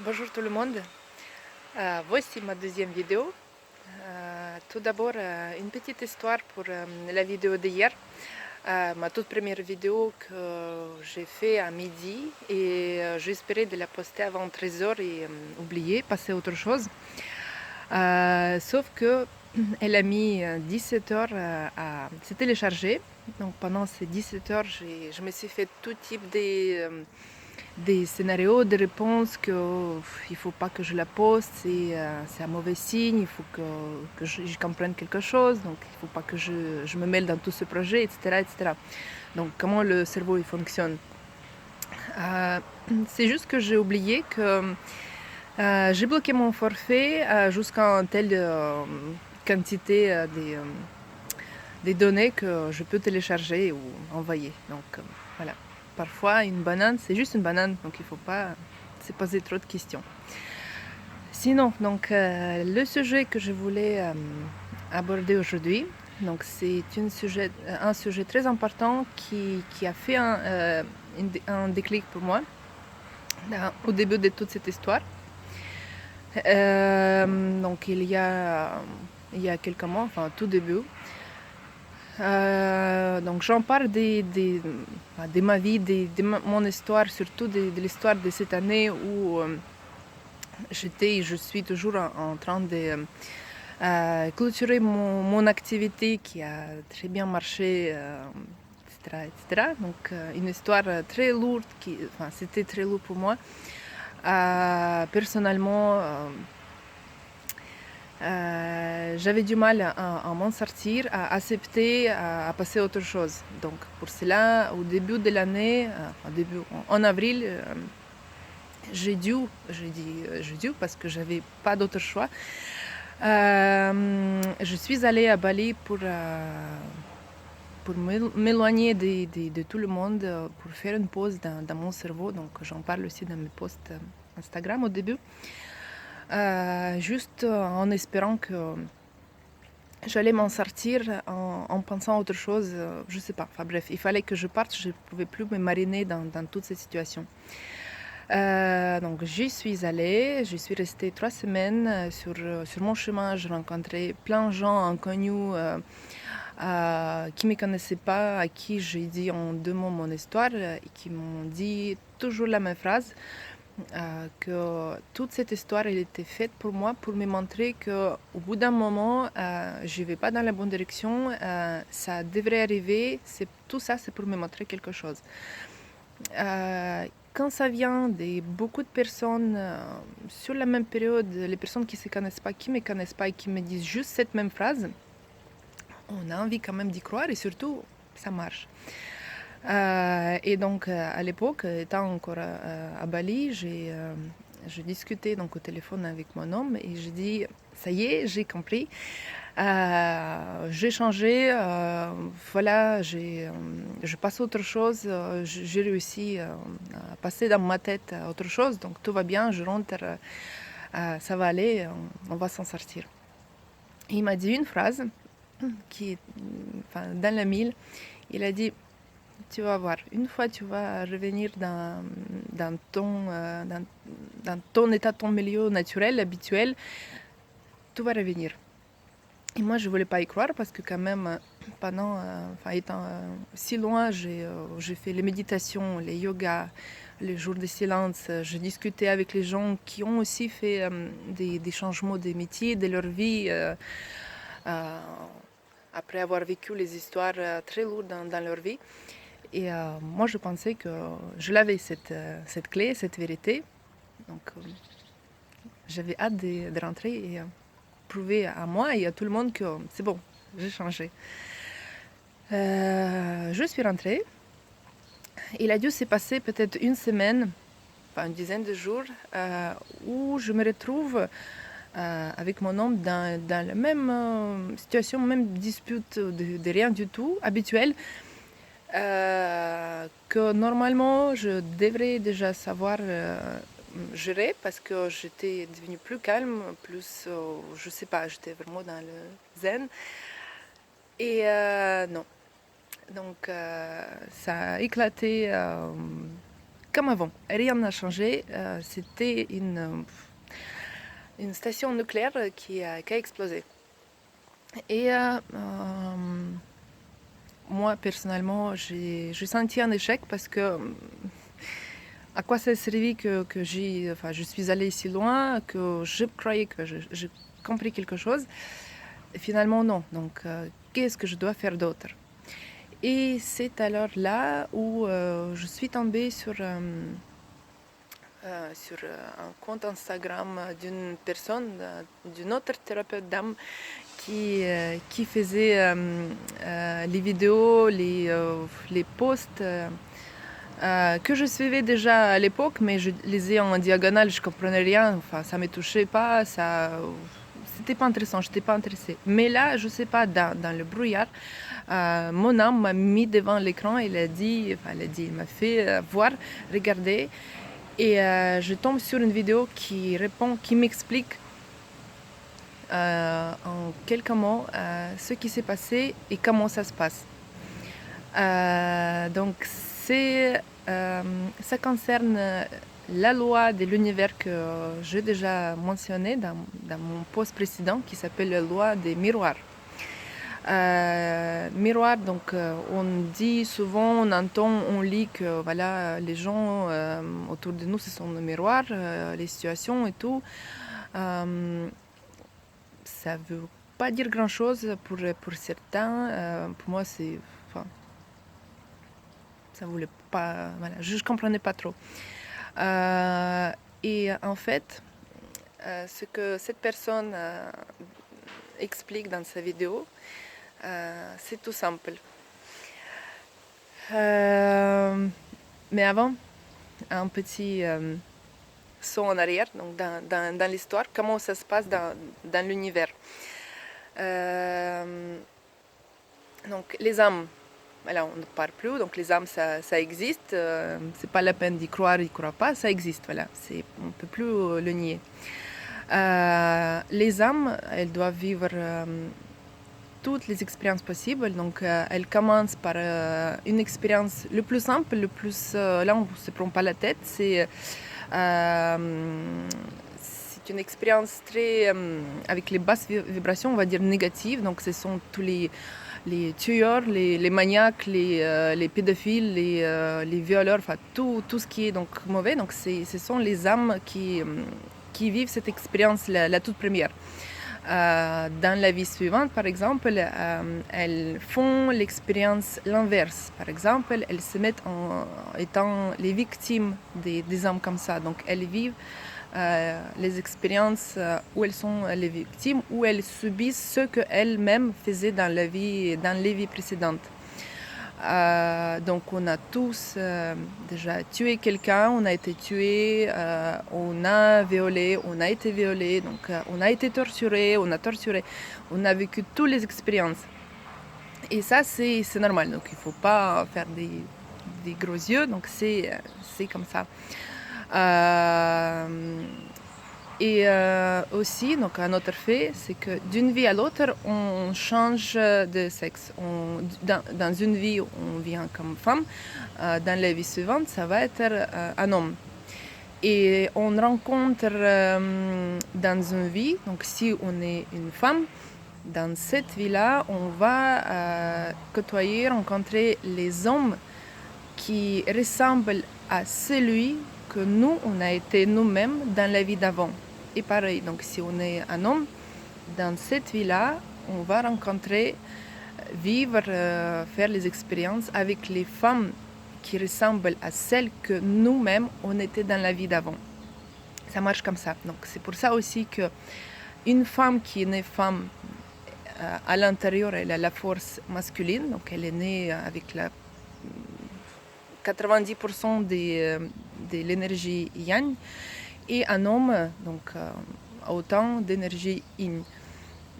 Bonjour tout le monde. Voici ma deuxième vidéo. Tout d'abord, une petite histoire pour la vidéo d'hier. Ma toute première vidéo que j'ai fait à midi et j'espérais de la poster avant 13h et oublier, passer à autre chose. Sauf que elle a mis 17h à se télécharger. Donc pendant ces 17h, je me suis fait tout type des scénarios, des réponses qu'il ne faut pas que je la poste, c'est un mauvais signe, il faut que je comprenne quelque chose, donc il ne faut pas que je me mêle dans tout ce projet, etc., etc. Donc comment le cerveau il fonctionne. C'est juste que j'ai oublié que j'ai bloqué mon forfait jusqu'à telle quantité des données que je peux télécharger ou envoyer. Donc voilà. Parfois, une banane, c'est juste une banane, donc il ne faut pas se poser trop de questions. Sinon, donc, le sujet que je voulais aborder aujourd'hui, donc c'est un sujet très important qui a fait un déclic pour moi au début de toute cette histoire. Donc il y a quelques mois, enfin tout début. Donc j'en parle de ma vie, de mon histoire, surtout de l'histoire de cette année où je suis toujours en train de clôturer mon activité qui a très bien marché, etc., etc. Donc une histoire très lourde, c'était très lourd pour moi. Personnellement, j'avais du mal à m'en sortir, à accepter, à passer à autre chose. Donc pour cela, au début de l'année, en avril, j'ai dû parce que j'avais pas d'autre choix. Je suis allée à Bali pour m'éloigner de tout le monde, pour faire une pause dans mon cerveau. Donc j'en parle aussi dans mes posts Instagram au début. Juste en espérant que j'allais m'en sortir en pensant à autre chose, je sais pas. Enfin bref, il fallait que je parte, je ne pouvais plus me mariner dans toute cette situation. Donc j'y suis allée, je suis restée 3 semaines. Sur mon chemin, je rencontrais plein de gens inconnus qui ne me connaissaient pas, à qui j'ai dit en 2 mots mon histoire et qui m'ont dit toujours la même phrase. Que toute cette histoire elle était faite pour moi pour me montrer qu'au bout d'un moment je ne vais pas dans la bonne direction, ça devrait arriver, tout ça c'est pour me montrer quelque chose. Quand ça vient de beaucoup de personnes sur la même période, les personnes qui ne se connaissent pas, qui ne me connaissent pas et qui me disent juste cette même phrase, on a envie quand même d'y croire et surtout ça marche. Et donc à l'époque, étant encore à Bali, j'ai discuté donc au téléphone avec mon homme et j'ai dit ça y est, j'ai compris. J'ai changé, voilà, je passe à autre chose, j'ai réussi à passer dans ma tête à autre chose, donc tout va bien, je rentre, ça va aller, on va s'en sortir. Et il m'a dit une phrase qui, dans la mille, il a dit tu vas voir, une fois tu vas revenir dans ton état, ton milieu naturel, habituel, tout va revenir. Et moi, je ne voulais pas y croire parce que quand même, étant si loin, j'ai fait les méditations, les yogas, les jours de silence. Je discutais avec les gens qui ont aussi fait des changements de métier, de leur vie, après avoir vécu les histoires très lourdes dans leur vie. Et moi, je pensais que je l'avais, cette clé, cette vérité. Donc, j'avais hâte de rentrer et prouver à moi et à tout le monde que c'est bon, j'ai changé. Je suis rentrée. Il a dû se passer peut-être une semaine, enfin une dizaine de jours, où je me retrouve avec mon homme dans la même situation, même dispute de rien du tout, habituelle. Que normalement je devrais déjà savoir gérer parce que j'étais devenue plus calme, plus, je sais pas, j'étais vraiment dans le zen. Et non. Donc ça a éclaté comme avant. Rien n'a changé. C'était une station nucléaire qui a explosé. Et moi, personnellement, j'ai senti un échec parce que à quoi ça a servi que je suis allée si loin, que je croyais que j'ai compris quelque chose. Et finalement, non. Donc, qu'est-ce que je dois faire d'autre? Et c'est alors là où je suis tombée sur un compte Instagram d'une personne, d'une autre thérapeute d'âme qui faisait les vidéos, les posts que je suivais déjà à l'époque, mais je lisais en diagonale, je comprenais rien, enfin ça me touchait pas, c'était pas intéressant, j'étais pas intéressée. Mais là, je sais pas, dans le brouillard, mon âme m'a mis devant l'écran, elle m'a fait voir, regarder, et je tombe sur une vidéo qui m'explique en quelques mots ce qui s'est passé et comment ça se passe. Donc ça concerne la loi de l'univers que j'ai déjà mentionné dans mon post précédent, qui s'appelle la loi des miroirs. Miroir, donc on dit souvent, on entend, on lit que voilà, les gens autour de nous, ce sont nos miroirs, les situations et tout. Ça veut pas dire grand chose pour certains. Pour moi, enfin, ça voulait pas, voilà, je comprenais pas trop. Et en fait, ce que cette personne explique dans sa vidéo, c'est tout simple. Mais avant, un petit saut en arrière, donc dans l'histoire, comment ça se passe dans l'univers. Donc les âmes, voilà, on ne parle plus, donc les âmes ça existe, c'est pas la peine d'y croire, pas, ça existe, voilà, on ne peut plus le nier. Les âmes, elles doivent vivre toutes les expériences possibles, donc elles commencent par une expérience le plus simple, là on ne se prend pas la tête, c'est une expérience très avec les basses vibrations, on va dire négatives, donc ce sont tous les tueurs, les maniaques, les pédophiles, les violeurs, enfin tout ce qui est donc mauvais. Donc ce sont les âmes qui vivent cette expérience la toute première. Dans la vie suivante, par exemple, elles font l'expérience l'inverse. Par exemple, elles se mettent en étant les victimes des âmes comme ça. Donc elles vivent les expériences où elles sont les victimes, où elles subissent ce qu'elles-mêmes faisaient dans les vies précédentes. Donc on a tous déjà tué quelqu'un, on a été tué, on a violé, on a été violé, donc on a été torturé, on a vécu toutes les expériences. Et ça c'est normal, donc il ne faut pas faire des gros yeux, donc c'est comme ça. Et aussi, donc un autre fait, c'est que d'une vie à l'autre, on change de sexe. Dans une vie, on vient comme femme. Dans la vie suivante, ça va être un homme. Et on rencontre dans une vie, donc si on est une femme, dans cette vie-là, on va rencontrer les hommes qui ressemblent à celui que nous, on a été nous-mêmes dans la vie d'avant. Et pareil, donc si on est un homme, dans cette vie-là, on va rencontrer, vivre, faire les expériences avec les femmes qui ressemblent à celles que nous-mêmes, on était dans la vie d'avant. Ça marche comme ça. Donc c'est pour ça aussi qu'une femme qui est née femme, à l'intérieur, elle a la force masculine, donc elle est née avec 90% de l'énergie yang, et un homme, donc autant d'énergie yin.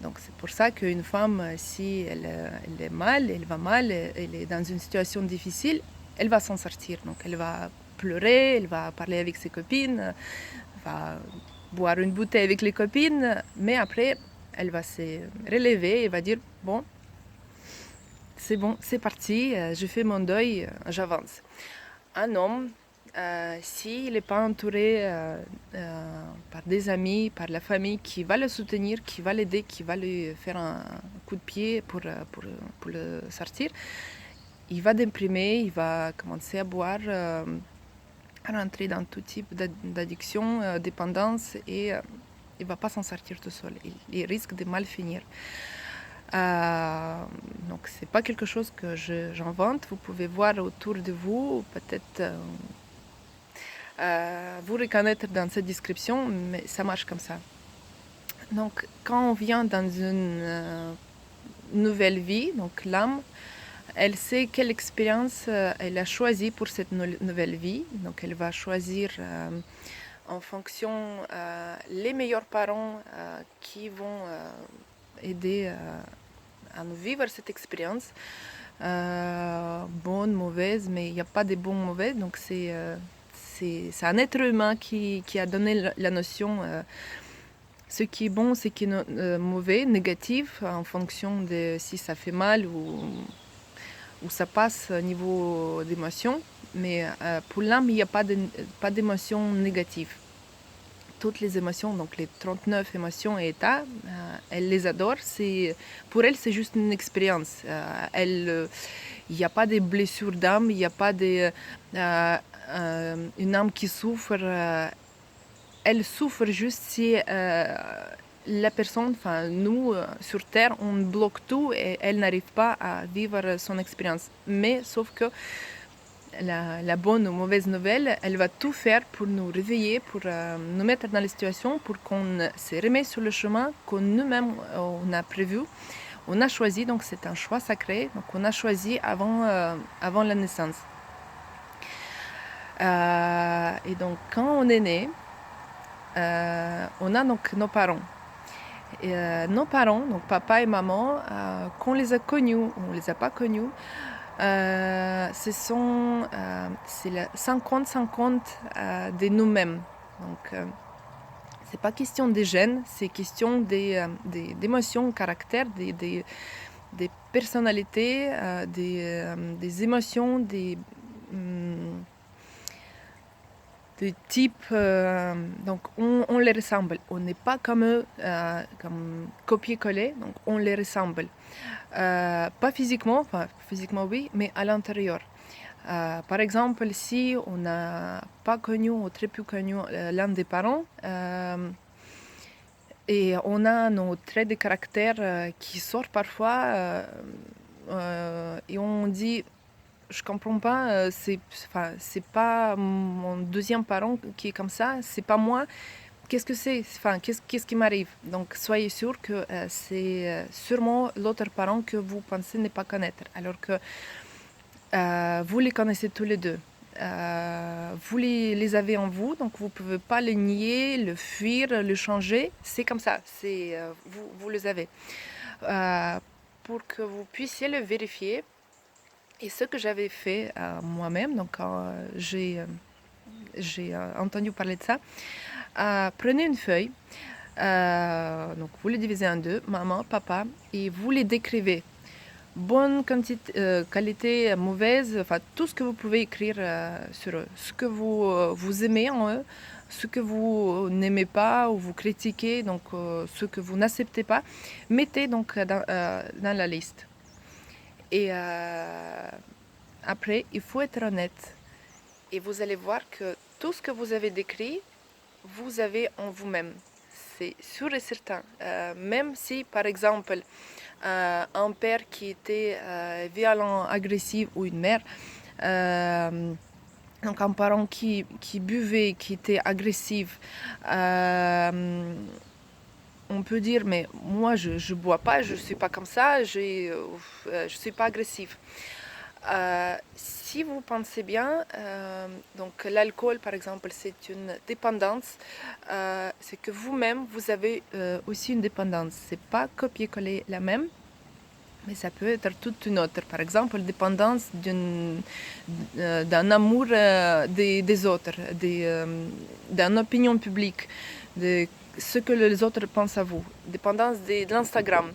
Donc c'est pour ça qu'une femme, si elle est mal, elle va mal, elle est dans une situation difficile, elle va s'en sortir. Donc elle va pleurer, elle va parler avec ses copines, elle va boire une bouteille avec les copines, mais après elle va se relever et va dire bon, c'est parti, je fais mon deuil, j'avance. Un homme, s'il n'est pas entouré par des amis, par la famille qui va le soutenir, qui va l'aider, qui va lui faire un coup de pied pour le sortir, il va déprimer, il va commencer à boire, à rentrer dans tout type d'addiction, dépendance, et il ne va pas s'en sortir tout seul. Il risque de mal finir. Donc c'est pas quelque chose que j'invente. Vous pouvez voir autour de vous, peut-être vous reconnaître dans cette description, mais ça marche comme ça. Donc quand on vient dans une nouvelle vie, donc l'âme, elle sait quelle expérience elle a choisie pour cette nouvelle vie. Donc elle va choisir en fonction les meilleurs parents qui vont aider à nous vivre cette expérience. Bonne, mauvaise, mais il n'y a pas de bon, mauvais. Donc c'est un être humain qui a donné la notion ce qui est bon, ce qui est mauvais, négatif, en fonction de si ça fait mal ou ça passe au niveau d'émotion. Mais pour l'âme, il n'y a pas d'émotion négative. Toutes les émotions, donc les 39 émotions et états, elle les adore. Pour elle, c'est juste une expérience. Il n'y a pas de blessures d'âme, il n'y a pas une âme qui souffre. Elle souffre juste si la personne, enfin nous, sur Terre, on bloque tout et elle n'arrive pas à vivre son expérience. Mais sauf que la bonne ou mauvaise nouvelle, elle va tout faire pour nous réveiller, pour nous mettre dans les situations, pour qu'on se remette sur le chemin qu'on nous-mêmes on a prévu, on a choisi. Donc c'est un choix sacré, donc on a choisi avant la naissance. Et donc quand on est né, on a donc nos parents. Et, nos parents, donc papa et maman, qu'on les a connus ou on les a pas connus, c'est la 50-50 de nous-mêmes. Donc c'est pas question des gènes, c'est question d'émotions, caractères, des personnalités, des émotions, des types. Donc on les ressemble. On n'est pas comme eux, comme copier-coller, donc on les ressemble. Pas physiquement, enfin physiquement oui, mais à l'intérieur. Par exemple, si on n'a pas connu ou très peu connu l'un des parents, et on a nos traits de caractère qui sortent parfois, et on dit je comprends pas, c'est pas mon deuxième parent qui est comme ça, c'est pas moi. Qu'est-ce que c'est? Enfin, qu'est-ce qui m'arrive? Donc, soyez sûr que c'est sûrement l'autre parent que vous pensez ne pas connaître, alors que vous les connaissez tous les deux. Vous les avez en vous, donc vous ne pouvez pas le nier, le fuir, le changer. C'est comme ça, vous les avez. Pour que vous puissiez le vérifier, et ce que j'avais fait moi-même, donc quand j'ai entendu parler de ça, prenez une feuille, donc vous les divisez en deux, maman, papa, et vous les décrivez. Bonne qualité, mauvaise, enfin tout ce que vous pouvez écrire sur eux, ce que vous aimez en eux, ce que vous n'aimez pas ou vous critiquez, donc ce que vous n'acceptez pas, mettez donc dans la liste. Et après, il faut être honnête. Et vous allez voir que tout ce que vous avez décrit, vous avez en vous-même. C'est sûr et certain. Même si, par exemple, un père qui était violent, agressif, ou une mère, donc un parent qui buvait, qui était agressif, on peut dire, mais moi je bois pas, je suis pas comme ça, je suis pas agressif. Si vous pensez bien, donc l'alcool par exemple c'est une dépendance, c'est que vous-même vous avez aussi une dépendance. C'est pas copier-coller la même, mais ça peut être toute une autre. Par exemple, dépendance d'un amour des autres, d'une opinion publique, de ce que les autres pensent à vous. Dépendance de l'Instagram,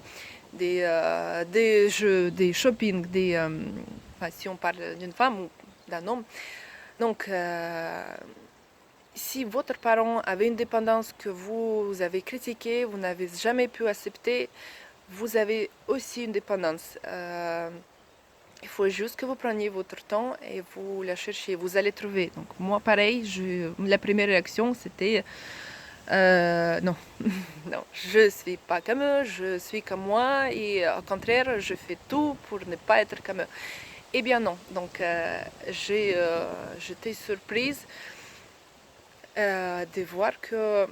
des jeux, des shopping, enfin, si on parle d'une femme ou d'un homme, Donc, si votre parent avait une dépendance que vous avez critiquée, vous n'avez jamais pu accepter, vous avez aussi une dépendance. Il faut juste que vous preniez votre temps et vous la cherchiez. Vous allez trouver. Donc moi, pareil, la première réaction, c'était non, non, je suis pas comme eux, je suis comme moi et au contraire, je fais tout pour ne pas être comme eux. Eh bien non. Donc j'étais surprise de voir que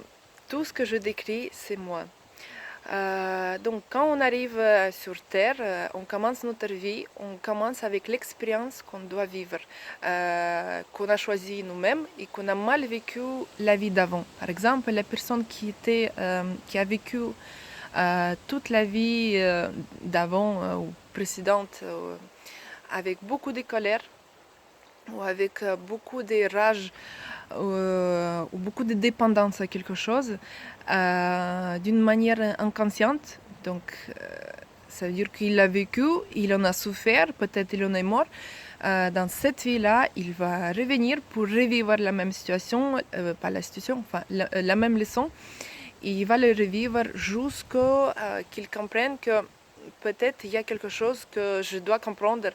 tout ce que je décris, c'est moi. Donc quand on arrive sur Terre, on commence notre vie, on commence avec l'expérience qu'on doit vivre, qu'on a choisi nous-mêmes et qu'on a mal vécu la vie d'avant. Par exemple, la personne qui a vécu toute la vie d'avant ou précédente avec beaucoup de colère ou avec beaucoup de rage ou beaucoup de dépendance à quelque chose d'une manière inconsciente. Donc, ça veut dire qu'il l'a vécu, il en a souffert, peut-être il en est mort. Dans cette vie-là, il va revenir pour revivre la même situation, pas la situation, enfin la même leçon. Et il va le revivre jusqu'à qu'il comprenne que peut-être il y a quelque chose que je dois comprendre,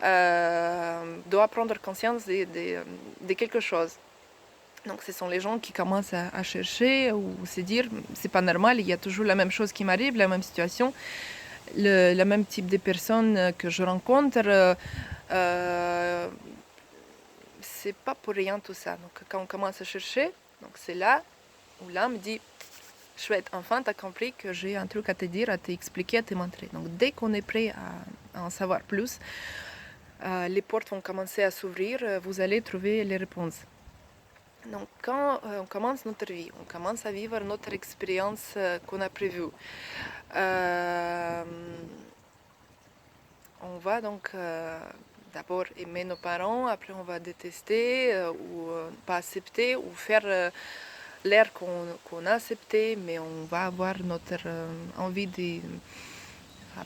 dois prendre conscience de quelque chose. Donc ce sont les gens qui commencent à chercher ou se dire c'est pas normal, il y a toujours la même chose qui m'arrive, la même situation, le même type de personnes que je rencontre. C'est pas pour rien tout ça. Donc quand on commence à chercher, donc c'est là où l'âme dit chouette, enfin tu as compris que j'ai un truc à te dire, à t'expliquer, à te montrer. Donc dès qu'on est prêt à en savoir plus, les portes vont commencer à s'ouvrir, vous allez trouver les réponses. Donc quand on commence notre vie, on commence à vivre notre expérience qu'on a prévue. On va donc d'abord aimer nos parents, après on va détester ou pas accepter ou faire l'air qu'on a accepté, mais on va avoir notre envie de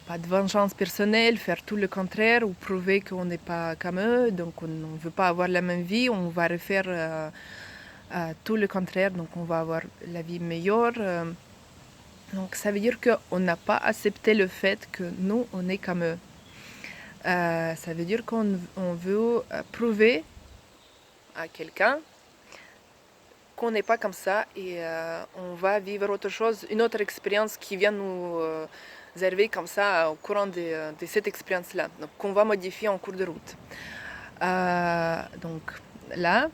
pas de vengeance personnelle, faire tout le contraire ou prouver qu'on n'est pas comme eux, donc on ne veut pas avoir la même vie, on va refaire tout le contraire, donc on va avoir la vie meilleure. Donc ça veut dire qu'on n'a pas accepté le fait que nous, on est comme eux. Ça veut dire qu'on veut prouver à quelqu'un qu'on n'est pas comme ça et on va vivre autre chose, une autre expérience qui vient nous arriver comme ça au courant de cette expérience-là, donc qu'on va modifier en cours de route. Donc là,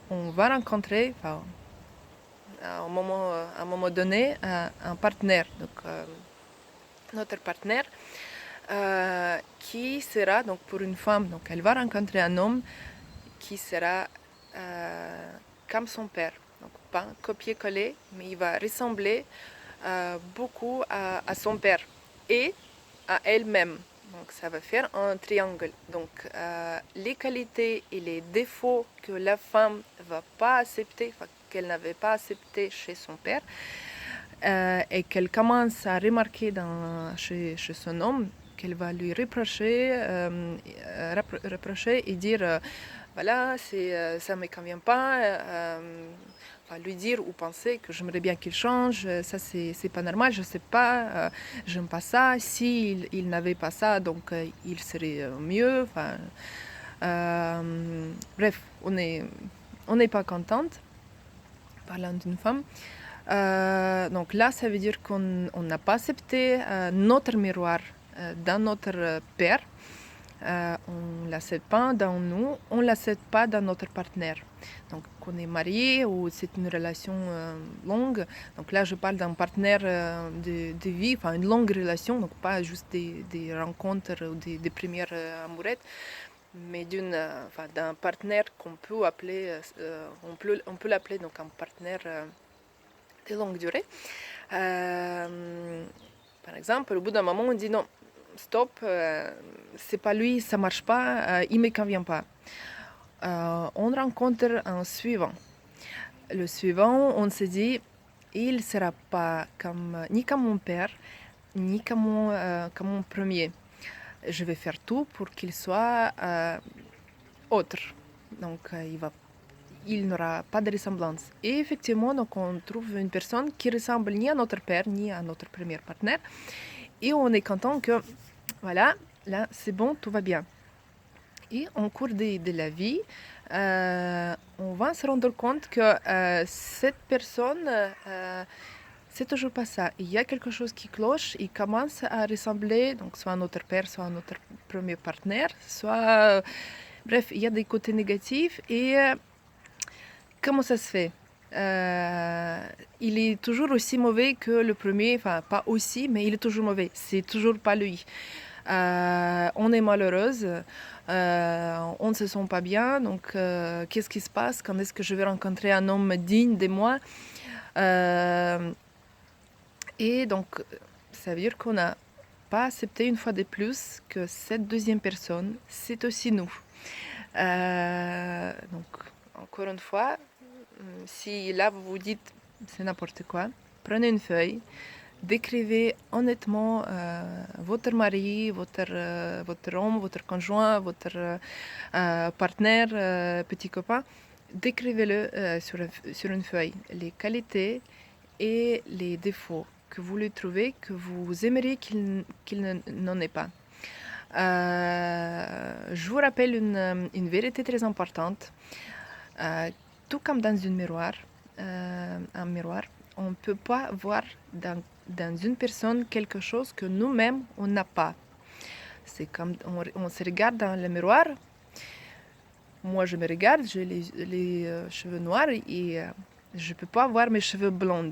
on va rencontrer, enfin, à un moment donné, un partenaire, donc notre partenaire, qui sera, donc pour une femme, donc elle va rencontrer un homme qui sera comme son père, donc pas copier-coller, mais il va ressembler beaucoup à son père et à elle-même. Donc ça va faire un triangle. Donc les qualités et les défauts que la femme va pas accepter, qu'elle n'avait pas accepté chez son père, et qu'elle commence à remarquer chez son homme, qu'elle va lui reprocher et dire voilà, ça ne me convient pas. Lui dire ou penser que j'aimerais bien qu'il change, ça c'est pas normal, je sais pas, j'aime pas ça. Si il n'avait pas ça, donc il serait mieux. Bref, on n'est pas contente parlant d'une femme. Donc là, ça veut dire qu'on n'a pas accepté notre miroir dans notre père. On ne l'accepte pas dans nous, on ne l'accepte pas dans notre partenaire. Donc, qu'on est marié ou c'est une relation longue. Donc là, je parle d'un partenaire de vie, enfin une longue relation, donc pas juste des rencontres ou des premières amourettes, mais d'un partenaire qu'on peut appeler, on peut l'appeler donc un partenaire de longue durée. Par exemple, au bout d'un moment, on dit non, stop, c'est pas lui, ça marche pas, il me convient pas. On rencontre un suivant. Le suivant, on se dit, il sera pas ni comme mon père, ni comme mon premier. Je vais faire tout pour qu'il soit autre. donc il n'aura pas de ressemblance. Et effectivement, donc on trouve une personne qui ressemble ni à notre père, ni à notre premier partenaire. Et on est content que, voilà, là, c'est bon, tout va bien. Et en cours de la vie, on va se rendre compte que cette personne, c'est toujours pas ça. Il y a quelque chose qui cloche, il commence à ressembler, donc soit à notre père, soit à notre premier partenaire, soit... bref, il y a des côtés négatifs. Et comment ça se fait? Il est toujours aussi mauvais que le premier, enfin pas aussi, mais il est toujours mauvais. C'est toujours pas lui. On est malheureuse, on ne se sent pas bien, donc qu'est-ce qui se passe? Quand est-ce que je vais rencontrer un homme digne de moi? Et donc, ça veut dire qu'on n'a pas accepté une fois de plus que cette deuxième personne, c'est aussi nous. Donc, encore une fois, si là vous vous dites c'est n'importe quoi, prenez une feuille, décrivez honnêtement votre mari, votre homme, votre conjoint, votre partenaire, petit copain. Décrivez-le sur une feuille, les qualités et les défauts que vous lui trouvez, que vous aimeriez qu'il n'en ait pas. Je vous rappelle une vérité très importante. Tout comme dans un miroir, on ne peut pas voir dans une personne quelque chose que nous-mêmes, on n'a pas. C'est comme on se regarde dans le miroir. Moi, je me regarde, j'ai les cheveux noirs et je ne peux pas voir mes cheveux blonds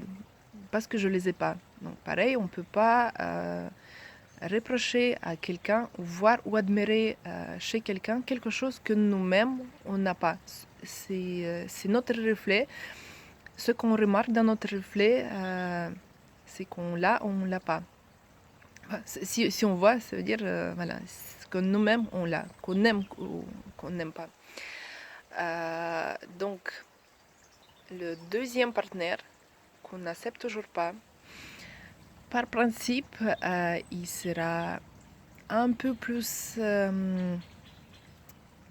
parce que je ne les ai pas. Donc pareil, on ne peut pas reprocher à quelqu'un ou voir ou admirer chez quelqu'un quelque chose que nous-mêmes, on n'a pas. C'est notre reflet. Ce qu'on remarque dans notre reflet, c'est qu'on l'a ou on ne l'a pas. Enfin, si on voit, ça veut dire voilà, ce que nous-mêmes, on l'a, qu'on aime ou qu'on n'aime pas. Donc, le deuxième partenaire qu'on n'accepte toujours pas, par principe, il sera un peu plus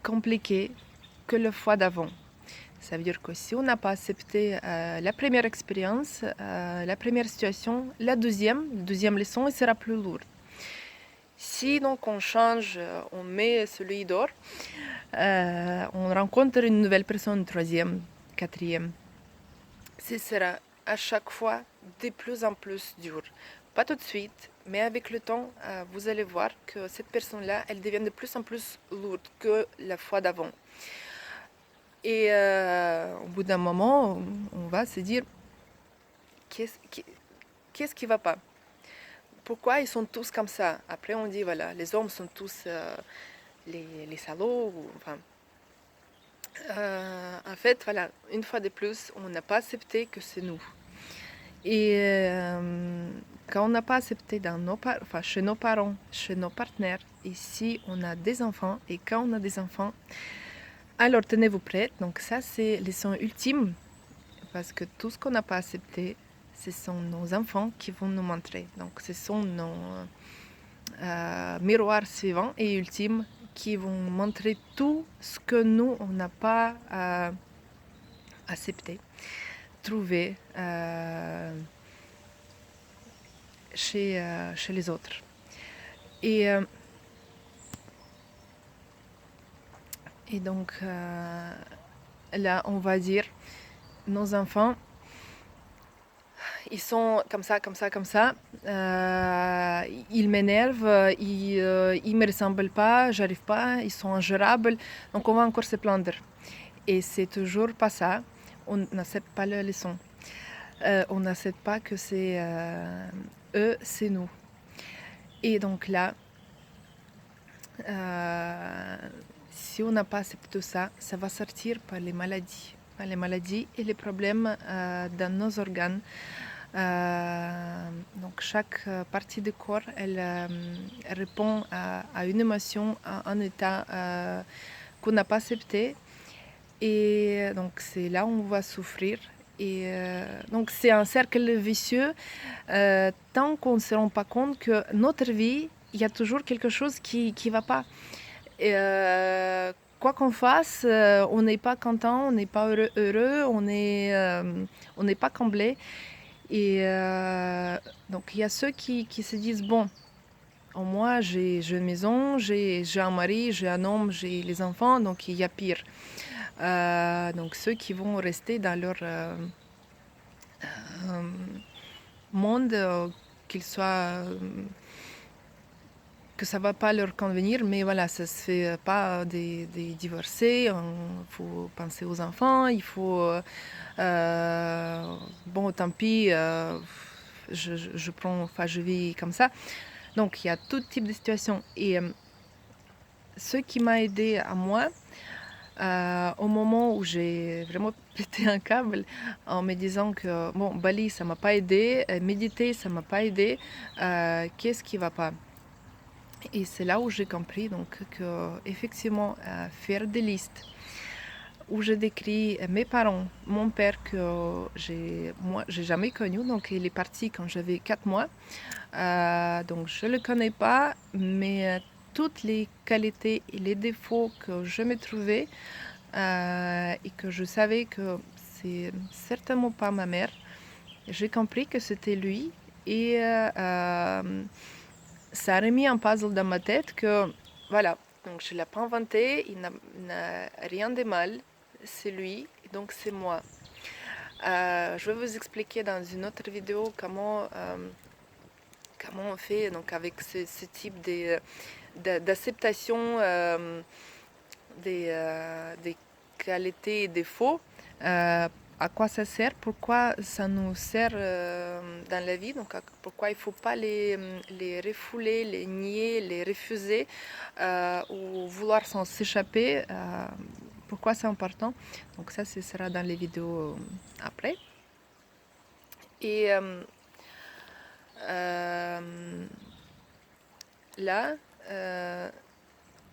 compliqué que le fois d'avant. Ça veut dire que si on n'a pas accepté la première expérience, la première situation, la deuxième leçon, elle sera plus lourde. Si donc on change, on met celui d'or, on rencontre une nouvelle personne, troisième, quatrième, ce sera à chaque fois de plus en plus dur. Pas tout de suite, mais avec le temps, vous allez voir que cette personne-là, elle devient de plus en plus lourde que la fois d'avant. Et au bout d'un moment, on va se dire, qu'est-ce qui va pas? Pourquoi ils sont tous comme ça? Après, on dit, voilà, les hommes sont tous les salauds. Enfin, en fait, voilà, une fois de plus, on n'a pas accepté que c'est nous. Et quand on n'a pas accepté chez nos parents, chez nos partenaires, ici on a des enfants, et quand on a des enfants, alors tenez-vous prêts. Donc ça c'est leçon ultime, parce que tout ce qu'on n'a pas accepté, ce sont nos enfants qui vont nous montrer. Donc ce sont nos miroirs suivants et ultimes qui vont montrer tout ce que nous, on n'a pas accepté, trouvé chez les autres. Et donc là, on va dire, nos enfants, ils sont comme ça, comme ça, comme ça. Ils m'énervent, ils me ressemblent pas, j'arrive pas, ils sont ingérables. Donc on va encore se plaindre. Et c'est toujours pas ça. On n'accepte pas la leçon. On n'accepte pas que c'est eux, c'est nous. Et donc là, si on n'a pas accepté tout ça, ça va sortir par les maladies et les problèmes dans nos organes. Donc chaque partie du corps, elle répond à une émotion, à un état qu'on n'a pas accepté. Et donc c'est là où on va souffrir. Et donc c'est un cercle vicieux tant qu'on ne se rend pas compte que notre vie, il y a toujours quelque chose qui ne va pas. Et, quoi qu'on fasse, on n'est pas content, on n'est pas heureux, on n'est pas comblé. Et donc il y a ceux qui se disent, bon, moi j'ai une maison, j'ai un mari, j'ai un homme, j'ai les enfants, donc il y a pire. Donc ceux qui vont rester dans leur monde, qu'il soit que ça va pas leur convenir, mais voilà, ça se fait pas des divorcés. Il faut penser aux enfants, il faut bon, tant pis, je prends, enfin, je vis comme ça. Donc il y a tout type de situations. Et ce qui m'a aidé à moi, au moment où j'ai vraiment pété un câble en me disant que bon, Bali, ça m'a pas aidé, méditer, ça m'a pas aidé, qu'est-ce qui va pas? Et c'est là où j'ai compris donc que effectivement faire des listes où je décris mes parents, mon père que j'ai jamais connu, donc il est parti quand j'avais 4 mois, donc je le connais pas, mais toutes les qualités et les défauts que je me trouvais et que je savais que c'est certainement pas ma mère, j'ai compris que c'était lui et ça a remis un puzzle dans ma tête que voilà, donc je ne l'ai pas inventé, il n'a rien de mal, c'est lui, donc c'est moi. Je vais vous expliquer dans une autre vidéo comment on fait donc avec ce type d'acceptation des qualités et défauts. À quoi ça sert, pourquoi ça nous sert dans la vie, donc pourquoi il ne faut pas les refouler, les nier, les refuser ou vouloir s'en s'échapper, pourquoi c'est important. Donc ça, ce sera dans les vidéos après. Et là,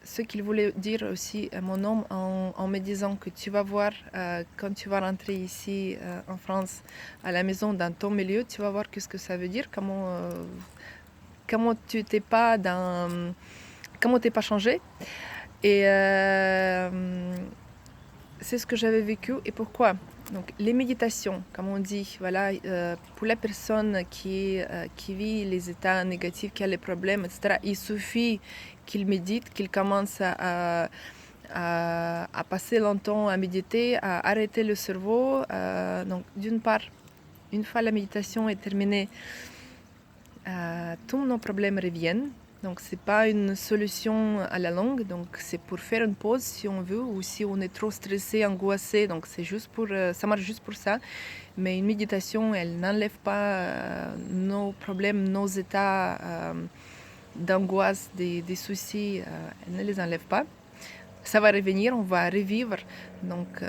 ce qu'il voulait dire aussi à mon homme en me disant que tu vas voir quand tu vas rentrer ici en France à la maison dans ton milieu, tu vas voir qu'est-ce que ça veut dire, comment tu t'es pas comment t'es pas changé. Et c'est ce que j'avais vécu et pourquoi. Donc les méditations, comme on dit, voilà, pour la personne qui vit les états négatifs, qui a les problèmes, etc., il suffit qu'il médite, qu'il commence à passer longtemps à méditer, à arrêter le cerveau. Donc d'une part, une fois la méditation est terminée, tous nos problèmes reviennent. Donc c'est pas une solution à la longue, donc c'est pour faire une pause si on veut ou si on est trop stressé, angoissé, donc c'est juste pour ça marche juste pour ça. Mais une méditation, elle n'enlève pas nos problèmes, nos états d'angoisse, des soucis, elle ne les enlève pas. Ça va revenir, on va revivre. Donc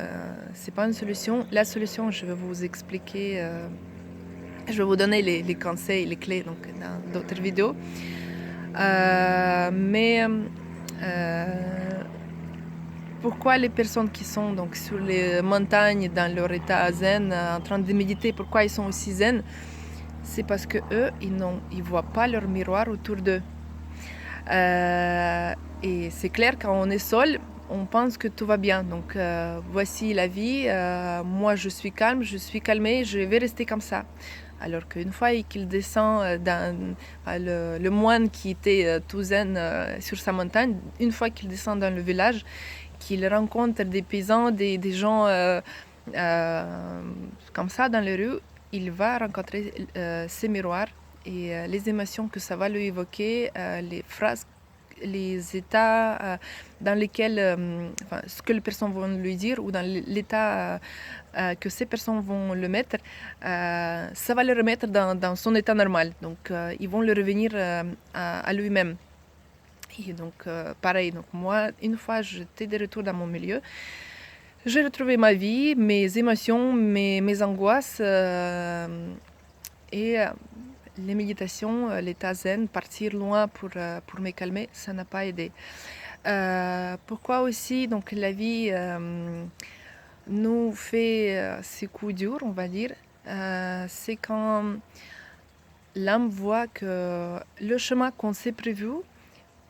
c'est pas une solution. La solution, je vais vous expliquer, je vais vous donner les conseils, les clés donc dans d'autres vidéos. Mais pourquoi les personnes qui sont donc sur les montagnes dans leur état zen, en train de méditer, pourquoi ils sont aussi zen? C'est parce que eux, ils voient pas leur miroir autour d'eux. Et c'est clair, quand on est seul, on pense que tout va bien. Donc voici la vie, moi je suis calme, je suis calmée, je vais rester comme ça. Alors qu'une fois qu'il descend le moine qui était tout zen sur sa montagne, une fois qu'il descend dans le village, qu'il rencontre des paysans, des gens comme ça dans les rues, il va rencontrer ses miroirs et les émotions que ça va lui évoquer, les phrases, les états dans lesquels, ce que les personnes vont lui dire ou dans l'état que ces personnes vont le mettre, ça va le remettre dans son état normal. Donc, ils vont le revenir à lui-même. Et donc, pareil, donc moi, une fois j'étais de retour dans mon milieu, j'ai retrouvé ma vie, mes émotions, mes angoisses et les méditations, l'état zen, partir loin pour me calmer, ça n'a pas aidé. Pourquoi aussi donc la vie nous fait ces coups durs, on va dire, c'est quand l'âme voit que le chemin qu'on s'est prévu,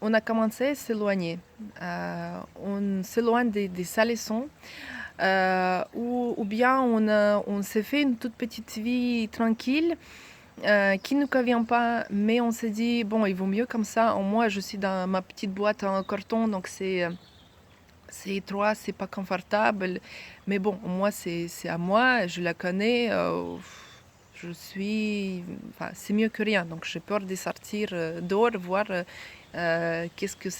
on a commencé à s'éloigner. On s'éloigne des salaisons. Ou bien on s'est fait une toute petite vie tranquille qui ne nous convient pas, mais on s'est dit, bon, il vaut mieux comme ça. Moi, je suis dans ma petite boîte en carton, donc c'est étroit, c'est pas confortable. Mais bon, moi, c'est à moi, je la connais. Enfin, c'est mieux que rien. Donc, j'ai peur de sortir dehors, voir qu'est-ce que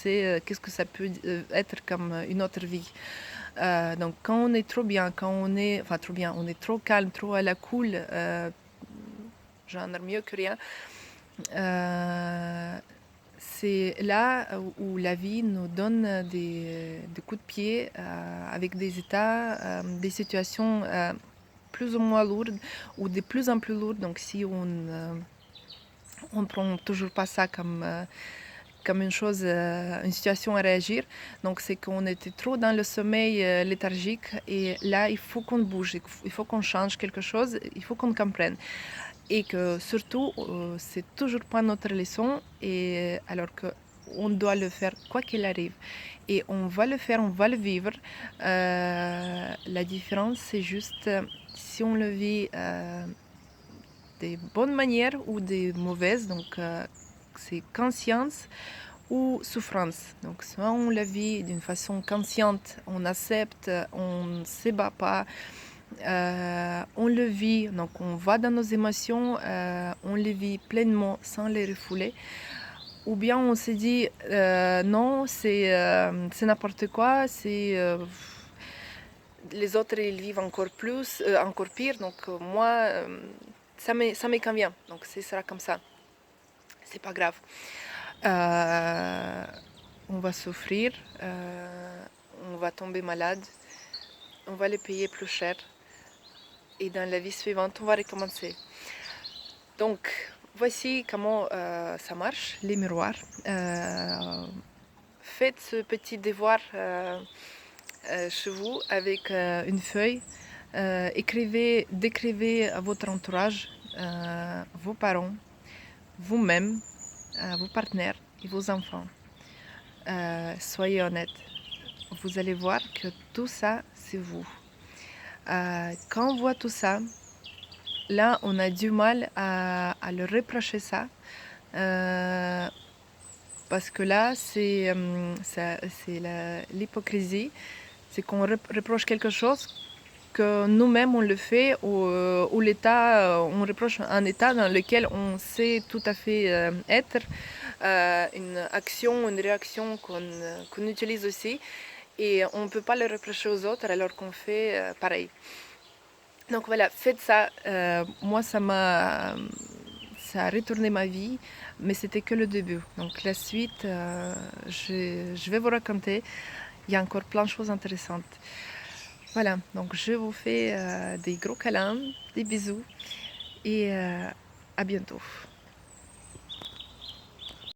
ça peut être comme une autre vie. Donc, quand on est trop bien, trop bien, on est trop calme, trop à la cool, genre mieux que rien. C'est là où la vie nous donne des coups de pied avec des états, des situations plus ou moins lourdes ou de plus en plus lourdes. Donc si on ne prend toujours pas ça comme une chose, une situation à réagir. Donc c'est qu'on était trop dans le sommeil léthargique et là il faut qu'on bouge, il faut qu'on change quelque chose, il faut qu'on comprenne. Et que surtout, c'est toujours pas notre leçon, et alors qu'on doit le faire quoi qu'il arrive. Et on va le faire, on va le vivre. La différence, c'est juste si on le vit des bonnes manières ou des mauvaises. Donc, c'est conscience ou souffrance. Donc, soit on le vit d'une façon consciente, on accepte, on ne se bat pas. On le vit, donc on va dans nos émotions, on les vit pleinement sans les refouler. Ou bien on se dit non, c'est n'importe quoi, les autres ils vivent encore plus, encore pire, donc moi ça me convient, donc ce sera comme ça, c'est pas grave. On va souffrir, on va tomber malade, on va les payer plus cher. Et dans la vie suivante, on va recommencer. Donc, voici comment ça marche, les miroirs. Faites ce petit devoir chez vous avec une feuille. Décrivez à votre entourage, vos parents, vous-même, vos partenaires et vos enfants. Soyez honnête. Vous allez voir que tout ça, c'est vous. Quand on voit tout ça, là, on a du mal à le reprocher ça. Parce que là, c'est l'hypocrisie. C'est qu'on reproche quelque chose que nous-mêmes on le fait, ou l'État, on reproche un État dans lequel on sait tout à fait être, une action, une réaction qu'on utilise aussi. Et on ne peut pas le reprocher aux autres alors qu'on fait pareil. Donc voilà, faites ça. Moi, ça a retourné ma vie, mais c'était que le début. Donc la suite, je vais vous raconter. Il y a encore plein de choses intéressantes. Voilà, donc je vous fais des gros câlins, des bisous et à bientôt.